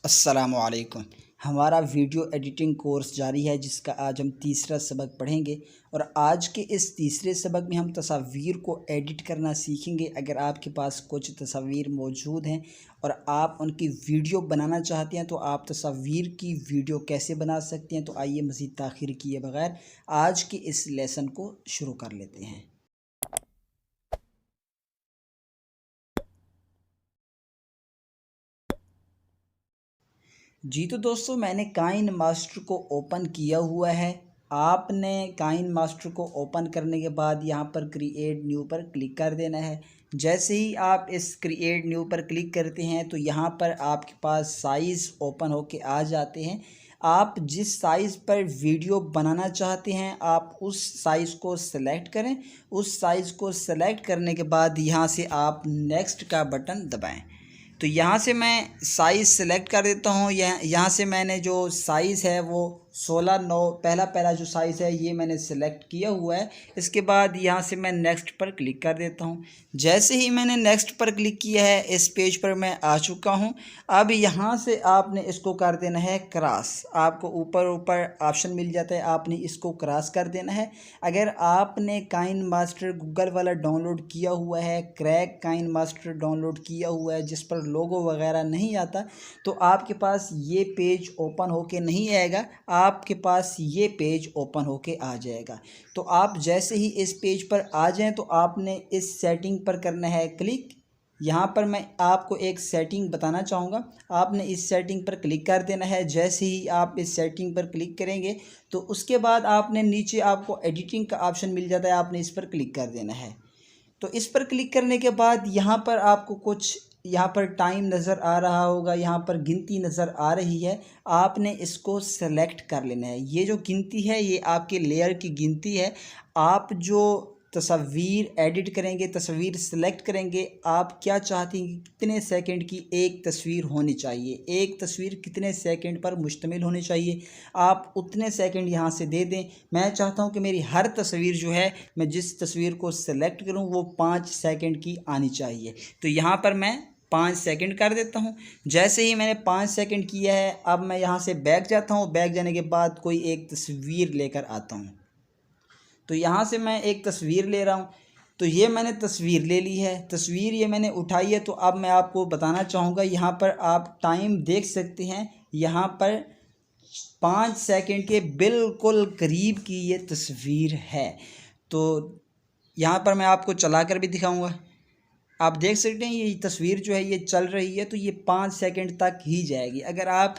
अस्सलामुअलैकुम। हमारा video editing course जारी है जिसका आज हम तीसरा सबक पढ़ेंगे और आज के इस तीसरे सबक में हम तस्वीर को एडिट करना सीखेंगे। अगर आपके पास कुछ तस्वीर मौजूद हैं और आप उनकी वीडियो बनाना चाहते हैं तो आप तस्वीर की वीडियो कैसे बना सकते हैं। तो आइए मज़ीद ताख़ीर किए बगैर आज के इस लेसन को शुरू कर लेते हैं। जी तो दोस्तों, मैंने काइन मास्टर को ओपन किया हुआ है। आपने काइन मास्टर को ओपन करने के बाद यहाँ पर क्रिएट न्यू पर क्लिक कर देना है। जैसे ही आप इस क्रिएट न्यू पर क्लिक करते हैं तो यहाँ पर आपके पास साइज़ ओपन होके आ जाते हैं। आप जिस साइज़ पर वीडियो बनाना चाहते हैं आप उस साइज़ को सेलेक्ट करें। उस साइज़ को सेलेक्ट करने के बाद यहाँ से आप नेक्स्ट का बटन दबाएं। तो यहाँ से मैं साइज़ सेलेक्ट कर देता हूँ। यहाँ से मैंने जो साइज़ है वो 16:9 पहला जो साइज़ है ये मैंने सेलेक्ट किया हुआ है। इसके बाद यहाँ से मैं नेक्स्ट पर क्लिक कर देता हूँ। जैसे ही मैंने नेक्स्ट पर क्लिक किया है इस पेज पर मैं आ चुका हूँ। अब यहाँ से आपने इसको कर देना है क्रॉस। आपको ऊपर ऑप्शन मिल जाता है, आपने इसको क्रॉस कर देना है। अगर आपने काइन मास्टर गूगल वाला डाउनलोड किया हुआ है, क्रैक काइन मास्टर डाउनलोड किया हुआ है जिस पर लोगो वगैरह नहीं आता, तो आपके पास ये पेज ओपन होके नहीं आएगा। आपके पास ये पेज ओपन होके आ जाएगा। तो आप जैसे ही इस पेज पर आ जाएं तो आपने इस सेटिंग पर करना है क्लिक। यहाँ पर मैं आपको एक सेटिंग बताना चाहूँगा। आपने इस सेटिंग पर क्लिक कर देना है। जैसे ही आप इस सेटिंग पर क्लिक करेंगे तो उसके बाद आपने नीचे आपको एडिटिंग का ऑप्शन मिल जाता है, आपने इस पर क्लिक कर देना है। तो इस पर क्लिक करने के बाद यहाँ पर आपको कुछ यहाँ पर टाइम नज़र आ रहा होगा, यहाँ पर गिनती नज़र आ रही है। आपने इसको सेलेक्ट कर लेना है। ये जो गिनती है ये आपके लेयर की गिनती है। आप जो तस्वीर एडिट करेंगे, तस्वीर सेलेक्ट करेंगे, आप क्या चाहते हैं कि कितने सेकंड की एक तस्वीर होनी चाहिए, एक तस्वीर कितने सेकंड पर मुश्तमिल होनी चाहिए, आप उतने सेकंड यहाँ से दे दें। मैं चाहता हूँ कि मेरी हर तस्वीर जो है, मैं जिस तस्वीर को सेलेक्ट करूँ वो 5 सेकंड की आनी चाहिए। तो यहाँ पर मैं 5 सेकंड कर देता हूँ। जैसे ही मैंने 5 सेकंड किया है अब मैं यहाँ से बैक जाता हूँ। बैक जाने के बाद कोई एक तस्वीर लेकर आता हूँ। तो यहाँ से मैं एक तस्वीर ले रहा हूँ। तो ये मैंने तस्वीर ले ली है, तस्वीर ये मैंने उठाई है। तो अब मैं आपको बताना चाहूँगा, यहाँ पर आप टाइम देख सकते हैं। यहाँ पर 5 सेकंड के बिल्कुल करीब की ये तस्वीर है। तो यहाँ पर मैं आपको चला कर भी दिखाऊँगा। आप देख सकते हैं ये तस्वीर जो है ये चल रही है, तो ये 5 सेकंड तक ही जाएगी। अगर आप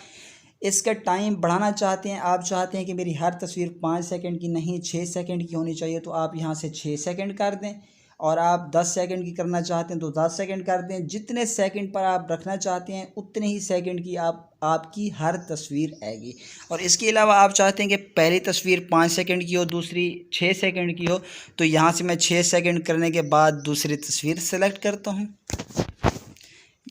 इसका टाइम बढ़ाना चाहते हैं, आप चाहते हैं कि मेरी हर तस्वीर 5 सेकंड की नहीं 6 सेकंड की होनी चाहिए, तो आप यहाँ से 6 सेकंड कर दें। और आप 10 सेकंड की करना चाहते हैं तो 10 सेकंड कर दें। जितने सेकंड पर आप रखना चाहते हैं उतने ही सेकंड की आपकी हर तस्वीर आएगी। और इसके अलावा आप चाहते हैं कि पहली तस्वीर 5 सेकंड की हो, दूसरी 6 सेकंड की हो, तो यहाँ से मैं 6 सेकंड करने के बाद दूसरी तस्वीर सेलेक्ट करता हूँ।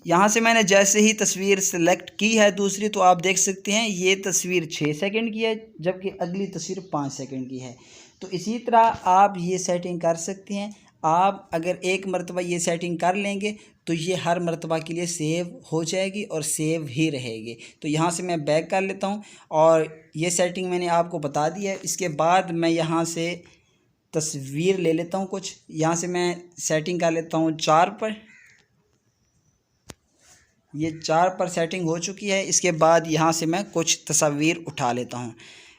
यहाँ से मैंने जैसे ही तस्वीर सेलेक्ट की है दूसरी, तो आप देख सकते हैं ये तस्वीर 6 सेकंड की है जबकि अगली तस्वीर 5 सेकंड की है। तो इसी तरह आप ये सेटिंग कर सकते हैं। आप अगर एक मरतबा ये सेटिंग कर लेंगे तो ये हर मरतबा के लिए सेव हो जाएगी और सेव ही रहेगी। तो यहाँ से मैं बैक कर लेता हूँ और ये सेटिंग मैंने आपको बता दी है। इसके बाद मैं यहाँ से तस्वीर ले लेता हूँ कुछ। यहाँ से मैं सेटिंग कर लेता हूँ 4 पर। ये 4 पर सेटिंग हो चुकी है। इसके बाद यहाँ से मैं कुछ तस्वीर उठा लेता हूँ।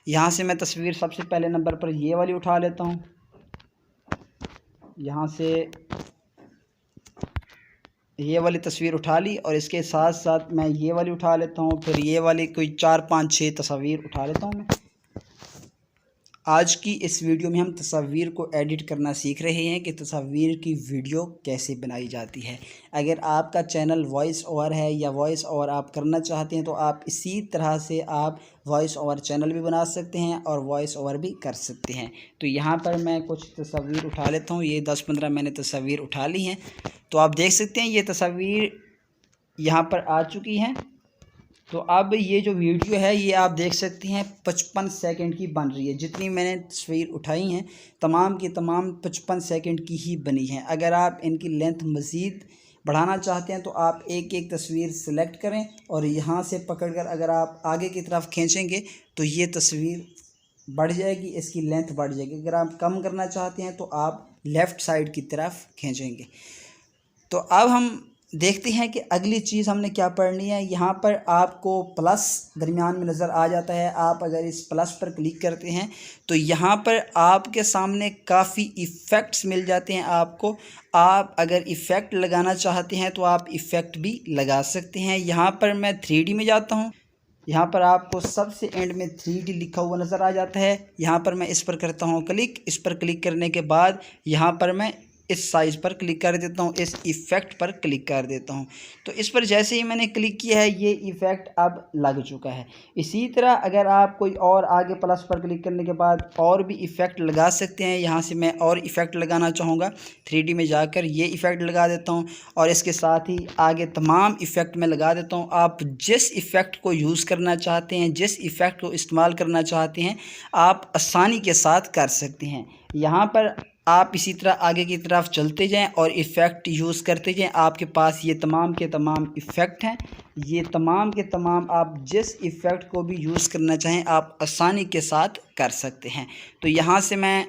यहाँ से मैं तस्वीर सबसे पहले नंबर पर ये वाली उठा लेता हूँ। यहाँ से ये वाली तस्वीर उठा ली और इसके साथ साथ मैं ये वाली उठा लेता हूँ। फिर ये वाली कोई 4 5 6 तस्वीर उठा लेता हूँ मैं। आज की इस वीडियो में हम तस्वीर को एडिट करना सीख रहे हैं कि तस्वीर की वीडियो कैसे बनाई जाती है। अगर आपका चैनल वॉइस ओवर है या वॉइस ओवर आप करना चाहते हैं तो आप इसी तरह से आप वॉइस ओवर चैनल भी बना सकते हैं और वॉइस ओवर भी कर सकते हैं। तो यहाँ पर मैं कुछ तस्वीर उठा लेता हूँ। ये 10-15 मैंने तस्वीर उठा ली हैं। तो आप देख सकते हैं ये तस्वीर यहाँ पर आ चुकी हैं। तो अब ये जो वीडियो है ये आप देख सकते हैं 55 सेकंड की बन रही है। जितनी मैंने तस्वीर उठाई हैं तमाम की तमाम 55 सेकंड की ही बनी हैं। अगर आप इनकी लेंथ मज़ीद बढ़ाना चाहते हैं तो आप एक एक तस्वीर सेलेक्ट करें और यहाँ से पकड़कर अगर आप आगे की तरफ खींचेंगे तो ये तस्वीर बढ़ जाएगी, इसकी लेंथ बढ़ जाएगी। अगर आप कम करना चाहते हैं तो आप लेफ़्ट साइड की तरफ खींचेंगे। तो अब हम देखते हैं कि अगली चीज़ हमने क्या पढ़नी है। यहाँ पर आपको प्लस दरमियान में नज़र आ जाता है। आप अगर इस प्लस पर क्लिक करते हैं तो यहाँ पर आपके सामने काफ़ी इफ़ेक्ट्स मिल जाते हैं आपको। आप अगर इफ़ेक्ट लगाना चाहते हैं तो आप इफ़ेक्ट भी लगा सकते हैं। यहाँ पर मैं 3D में जाता हूँ। यहाँ पर आपको सबसे एंड में 3D लिखा हुआ नज़र आ जाता है। यहाँ पर मैं इस पर करता हूँ क्लिक। इस पर क्लिक करने के बाद यहाँ पर मैं इस साइज़ पर क्लिक कर देता हूँ, इस इफ़ेक्ट पर क्लिक कर देता हूँ। तो इस पर जैसे ही मैंने क्लिक किया है ये इफ़ेक्ट अब लग चुका है। इसी तरह अगर आप कोई और आगे प्लस पर क्लिक करने के बाद और भी इफ़ेक्ट लगा सकते हैं। यहाँ से मैं और इफ़ेक्ट लगाना चाहूँगा, 3D में जाकर ये इफ़ेक्ट लगा देता हूँ और इसके साथ ही आगे तमाम इफ़ेक्ट मैं लगा देता हूँ। आप जिस इफ़ेक्ट को यूज़ करना चाहते हैं, जिस इफ़ेक्ट को इस्तेमाल करना चाहते हैं, आप आसानी के साथ कर सकते हैं। यहाँ पर आप इसी तरह आगे की तरफ चलते जाएं और इफ़ेक्ट यूज़ करते जाएं। आपके पास ये तमाम के तमाम इफ़ेक्ट हैं। ये तमाम के तमाम आप जिस इफ़ेक्ट को भी यूज़ करना चाहें आप आसानी के साथ कर सकते हैं। तो यहाँ से मैं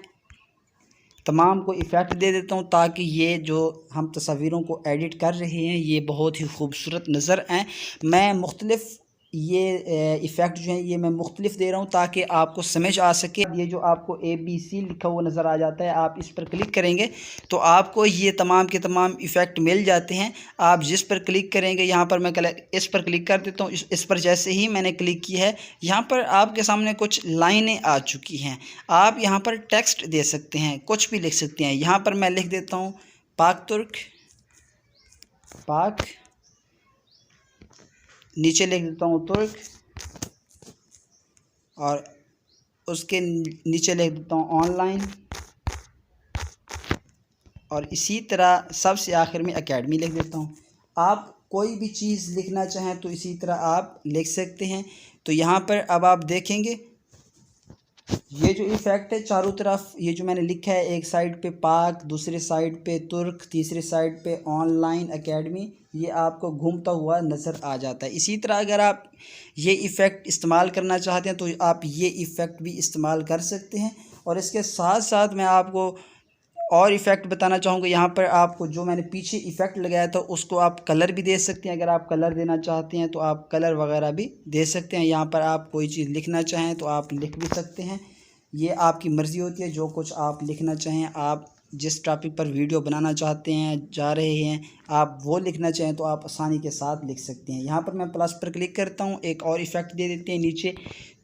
तमाम को इफ़ेक्ट दे देता हूँ ताकि ये जो हम तस्वीरों को एडिट कर रहे हैं ये बहुत ही खूबसूरत नज़र आएँ। मैं मुख्तलिफ़ ये इफ़ेक्ट जो हैं ये मैं मुख्तलिफ़ दे रहा हूँ ताकि आपको समझ आ सके। ये जो आपको ABC लिखा हुआ नज़र आ जाता है, आप इस पर क्लिक करेंगे तो आपको ये तमाम के तमाम इफ़ेक्ट मिल जाते हैं। आप जिस पर क्लिक करेंगे, यहाँ पर मैं इस पर क्लिक कर देता हूँ। इस पर जैसे ही मैंने क्लिक किया है यहाँ पर आपके सामने कुछ लाइनें आ चुकी हैं। आप यहाँ पर टेक्स्ट दे सकते हैं, कुछ भी लिख सकते हैं। यहाँ पर मैं लिख देता हूँ पाक तुर्क, पाक, नीचे लिख देता हूँ तुर्क और उसके नीचे लिख देता हूँ ऑनलाइन और इसी तरह सबसे आखिर में एकेडमी लिख देता हूँ। आप कोई भी चीज़ लिखना चाहें तो इसी तरह आप लिख सकते हैं। तो यहाँ पर अब आप देखेंगे ये जो इफ़ेक्ट है चारों तरफ, ये जो मैंने लिखा है, एक साइड पे पाक, दूसरे साइड पे तुर्क, तीसरे साइड पे ऑनलाइन एकेडमी, ये आपको घूमता हुआ नज़र आ जाता है। इसी तरह अगर आप ये इफ़ेक्ट इस्तेमाल करना चाहते हैं तो आप ये इफ़ेक्ट भी इस्तेमाल कर सकते हैं। और इसके साथ साथ मैं आपको और इफ़ेक्ट बताना चाहूँगा। यहाँ पर आपको जो मैंने पीछे इफ़ेक्ट लगाया था उसको आप कलर भी दे सकते हैं। अगर आप कलर देना चाहते हैं तो आप कलर वगैरह भी दे सकते हैं। यहाँ पर आप कोई चीज़ लिखना चाहें तो आप लिख भी सकते हैं। ये आपकी मर्ज़ी होती है, जो कुछ आप लिखना चाहें, आप जिस टॉपिक पर वीडियो बनाना चाहते हैं, जा रहे हैं, आप वो लिखना चाहें तो आप आसानी के साथ लिख सकते हैं। यहाँ पर मैं प्लस पर क्लिक करता हूँ, एक और इफ़ेक्ट दे देते हैं नीचे।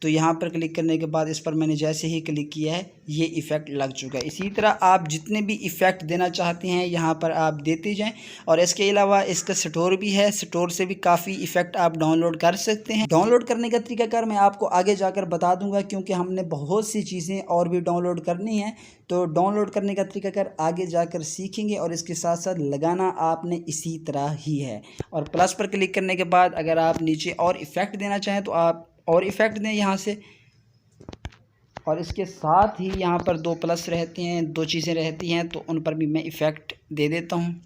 तो यहाँ पर क्लिक करने के बाद इस पर मैंने जैसे ही क्लिक किया है ये इफ़ेक्ट लग चुका है। इसी तरह आप जितने भी इफ़ेक्ट देना चाहते हैं यहाँ पर आप देते जाएं। और इसके अलावा इसका स्टोर भी है, स्टोर से भी काफ़ी इफ़ेक्ट आप डाउनलोड कर सकते हैं। डाउनलोड करने का तरीकाकार मैं आपको आगे जाकर बता दूंगा क्योंकि हमने बहुत सी चीज़ें और भी डाउनलोड करनी हैं। तो डाउनलोड करने का तरीकाकार आगे जाकर सीखेंगे और इसके साथ साथ लगाना आपने इसी तरह ही है। और प्लस पर क्लिक करने के बाद अगर आप नीचे और इफ़ेक्ट देना चाहें तो आप और इफ़ेक्ट दें यहाँ से। और इसके साथ ही यहाँ पर दो प्लस रहते हैं, दो चीज़ें रहती हैं, तो उन पर भी मैं इफ़ेक्ट दे देता हूँ।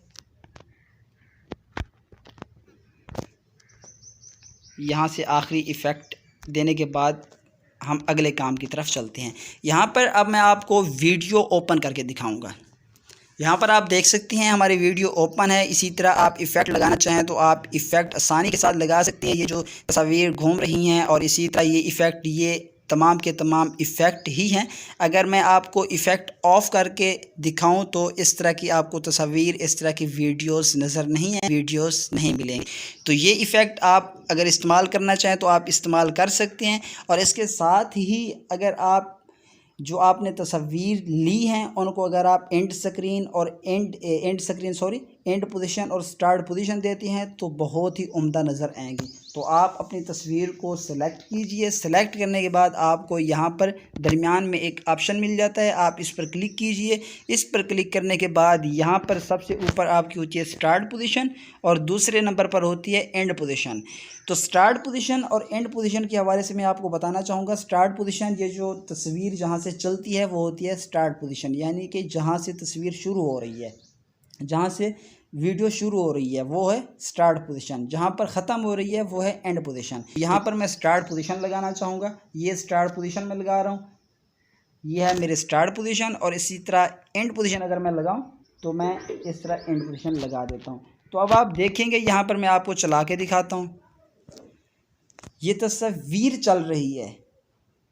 यहाँ से आखिरी इफ़ेक्ट देने के बाद हम अगले काम की तरफ चलते हैं। यहाँ पर अब मैं आपको वीडियो ओपन करके दिखाऊंगा। यहाँ पर आप देख सकते हैं हमारी वीडियो ओपन है। इसी तरह आप इफ़ेक्ट लगाना चाहें तो आप इफ़ेक्ट आसानी के साथ लगा सकते हैं। ये जो तस्वीर घूम रही हैं और इसी तरह ये इफ़ेक्ट, ये तमाम के तमाम इफ़ेक्ट ही हैं। अगर मैं आपको इफ़ेक्ट ऑफ़ करके दिखाऊं तो इस तरह की आपको तस्वीर, इस तरह की वीडियोस नज़र नहीं है, वीडियोस नहीं मिलेंगी। तो ये इफ़ेक्ट आप अगर इस्तेमाल करना चाहें तो आप इस्तेमाल कर सकते हैं। और इसके साथ ही अगर आप जो आपने तस्वीर ली हैं उनको अगर आप एंड पोजीशन और स्टार्ट पोजीशन देती हैं तो बहुत ही उम्दा नज़र आएंगी। तो आप अपनी तस्वीर को सिलेक्ट कीजिए। सिलेक्ट करने के बाद आपको यहाँ पर दरमियान में एक ऑप्शन मिल जाता है, आप इस पर क्लिक कीजिए। इस पर क्लिक करने के बाद यहाँ पर सबसे ऊपर आपकी होती है स्टार्ट पोजीशन और दूसरे नंबर पर होती है एंड पोजीशन। तो स्टार्ट पोजीशन और एंड पोजीशन के हवाले से मैं आपको बताना चाहूँगा। स्टार्ट पोजीशन, ये जो तस्वीर जहाँ से चलती है वो होती है स्टार्ट पोजीशन, यानी कि जहाँ से तस्वीर शुरू हो रही है, जहाँ से वीडियो शुरू हो रही है वो है स्टार्ट पोजीशन, जहाँ पर ख़त्म हो रही है वो है एंड पोजीशन। यहाँ पर मैं स्टार्ट पोजीशन लगाना चाहूँगा, ये स्टार्ट पोजीशन में लगा रहा हूँ, ये है मेरे स्टार्ट पोजीशन। और इसी तरह एंड पोजीशन अगर मैं लगाऊँ तो मैं इस तरह एंड पोजीशन लगा देता हूँ। तो अब आप देखेंगे यहाँ पर मैं आपको चला के दिखाता हूँ, ये तस्वीर चल रही है।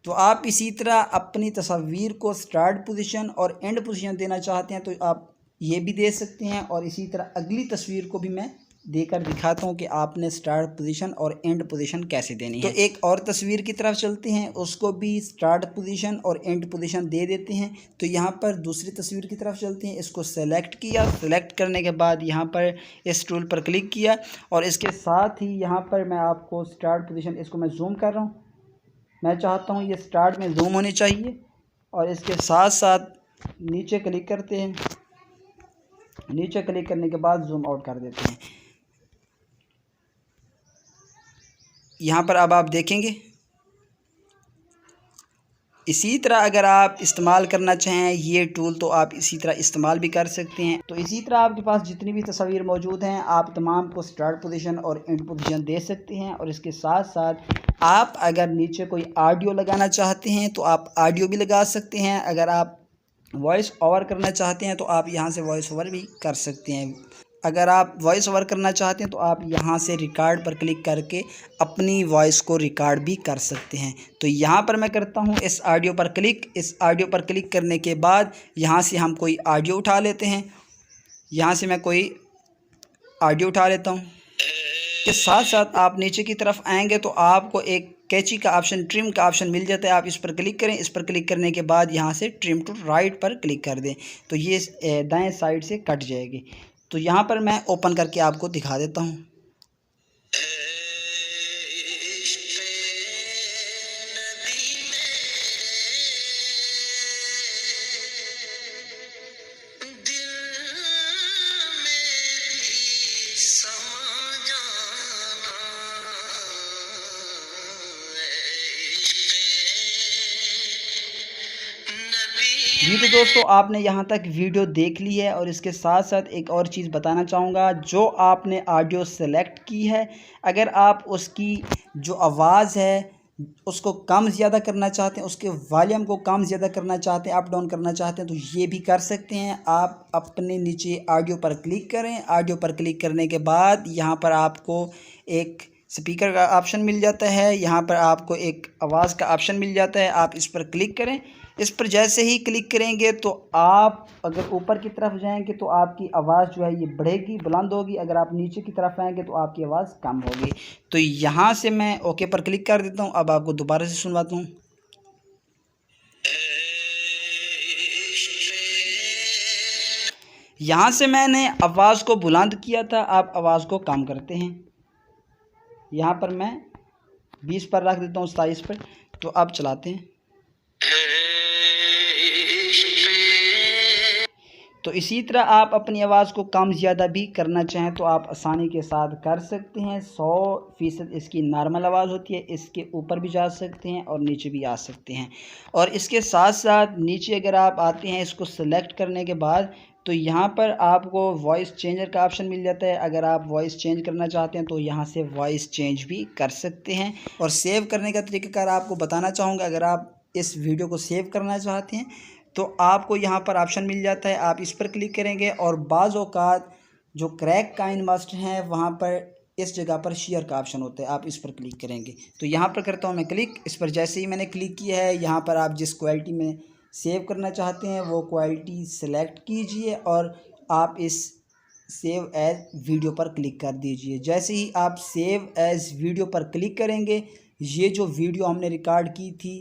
तो आप इसी तरह अपनी तस्वीर को स्टार्ट पोजीशन और एंड पोजीशन देना चाहते हैं तो आप ये भी दे सकते हैं। और इसी तरह अगली तस्वीर को भी मैं देकर दिखाता हूँ कि आपने स्टार्ट पोजीशन और एंड पोजीशन कैसे देनी है। तो एक और तस्वीर की तरफ चलते हैं, उसको भी स्टार्ट पोजीशन और एंड पोजीशन दे देते हैं। तो यहाँ पर दूसरी तस्वीर की तरफ चलते हैं, इसको सेलेक्ट किया, सेलेक्ट करने के बाद यहाँ पर इस टूल पर क्लिक किया और इसके साथ ही यहाँ पर मैं आपको स्टार्ट पोजीशन, इसको मैं जूम कर रहा हूँ, मैं चाहता हूँ ये स्टार्ट में जूम होनी चाहिए। और इसके साथ साथ नीचे क्लिक करते हैं, नीचे क्लिक करने के बाद जूम आउट कर देते हैं। यहाँ पर अब आप देखेंगे इसी तरह अगर आप इस्तेमाल करना चाहें ये टूल तो आप इसी तरह इस्तेमाल भी कर सकते हैं। तो इसी तरह आपके पास जितनी भी तस्वीर मौजूद हैं आप तमाम को स्टार्ट पोजीशन और एंड पोजीशन दे सकते हैं। और इसके साथ साथ आप अगर नीचे कोई ऑडियो लगाना चाहते हैं तो आप ऑडियो भी लगा सकते हैं। अगर आप वॉइस ओवर करना चाहते हैं तो आप यहाँ से वॉइस ओवर भी कर सकते हैं। अगर आप वॉइस ओवर करना चाहते हैं तो आप यहाँ से रिकॉर्ड पर क्लिक करके अपनी वॉइस को रिकॉर्ड भी कर सकते हैं। तो यहाँ पर मैं करता हूँ इस ऑडियो पर क्लिक। इस ऑडियो पर क्लिक करने के बाद यहाँ से हम कोई ऑडियो उठा लेते हैं, यहाँ से मैं कोई ऑडियो उठा लेता हूँ। इसके साथ साथ आप नीचे की तरफ आएंगे तो आपको एक कैची का ऑप्शन, ट्रिम का ऑप्शन मिल जाता है, आप इस पर क्लिक करें। इस पर क्लिक करने के बाद यहाँ से ट्रिम टू राइट पर क्लिक कर दें तो ये दाएं साइड से कट जाएगी। तो यहाँ पर मैं ओपन करके आपको दिखा देता हूँ। जी तो दोस्तों आपने यहाँ तक वीडियो देख ली है और इसके साथ साथ एक और चीज़ बताना चाहूँगा, जो आपने ऑडियो सेलेक्ट की है अगर आप उसकी जो आवाज़ है उसको कम ज़्यादा करना चाहते हैं, उसके वॉल्यूम को कम ज़्यादा करना चाहते हैं, अप डाउन करना चाहते हैं तो ये भी कर सकते हैं। आप अपने नीचे ऑडियो पर क्लिक करें, ऑडियो पर क्लिक करने के बाद यहाँ पर आपको एक स्पीकर का ऑप्शन मिल जाता है, यहाँ पर आपको एक आवाज़ का ऑप्शन मिल जाता है, आप इस पर क्लिक करें। इस पर जैसे ही क्लिक करेंगे तो आप अगर ऊपर की तरफ जाएंगे तो आपकी आवाज़ जो है ये बढ़ेगी, बुलंद होगी। अगर आप नीचे की तरफ आएंगे तो आपकी आवाज़ कम होगी। तो यहाँ से मैं ओके पर क्लिक कर देता हूँ। अब आपको दोबारा से सुनवाता हूँ। यहाँ से मैंने आवाज़ को बुलंद किया था, आप आवाज़ को कम करते हैं। यहाँ पर मैं 20 पर रख देता हूँ, 27 पर। तो अब चलाते हैं। तो इसी तरह आप अपनी आवाज़ को कम ज़्यादा भी करना चाहें तो आप आसानी के साथ कर सकते हैं। 100% इसकी नॉर्मल आवाज़ होती है, इसके ऊपर भी जा सकते हैं और नीचे भी आ सकते हैं। और इसके साथ साथ नीचे अगर आप आते हैं इसको सेलेक्ट करने के बाद तो यहाँ पर आपको वॉइस चेंजर का ऑप्शन मिल जाता है। अगर आप वॉइस चेंज करना चाहते हैं तो यहाँ से वॉइस चेंज भी कर सकते हैं। और सेव करने का तरीक़ाकार आपको बताना चाहूँगा। अगर आप इस वीडियो को सेव करना चाहते हैं तो आपको यहाँ पर ऑप्शन मिल जाता है, आप इस पर क्लिक करेंगे और बाज़ औक़ात जो क्रैक काइन मास्टर हैं वहाँ पर इस जगह पर शेयर का ऑप्शन होता है, आप इस पर क्लिक करेंगे। तो यहाँ पर करता हूँ मैं क्लिक। इस पर जैसे ही मैंने क्लिक किया है यहाँ पर आप जिस क्वालिटी में सेव करना चाहते हैं वो क्वालिटी सेलेक्ट कीजिए और आप इस सेव एज़ वीडियो पर क्लिक कर दीजिए। जैसे ही आप सेव एज़ वीडियो पर क्लिक करेंगे ये जो वीडियो हमने रिकॉर्ड की थी,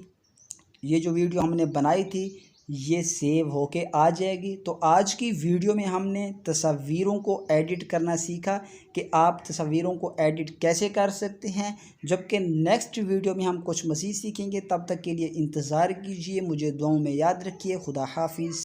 ये जो वीडियो हमने बनाई थी ये सेव होके आ जाएगी। तो आज की वीडियो में हमने तस्वीरों को एडिट करना सीखा कि आप तस्वीरों को एडिट कैसे कर सकते हैं, जबकि नेक्स्ट वीडियो में हम कुछ मज़ीद सीखेंगे। तब तक के लिए इंतज़ार कीजिए, मुझे दुआओं में याद रखिए। खुदा हाफिज़।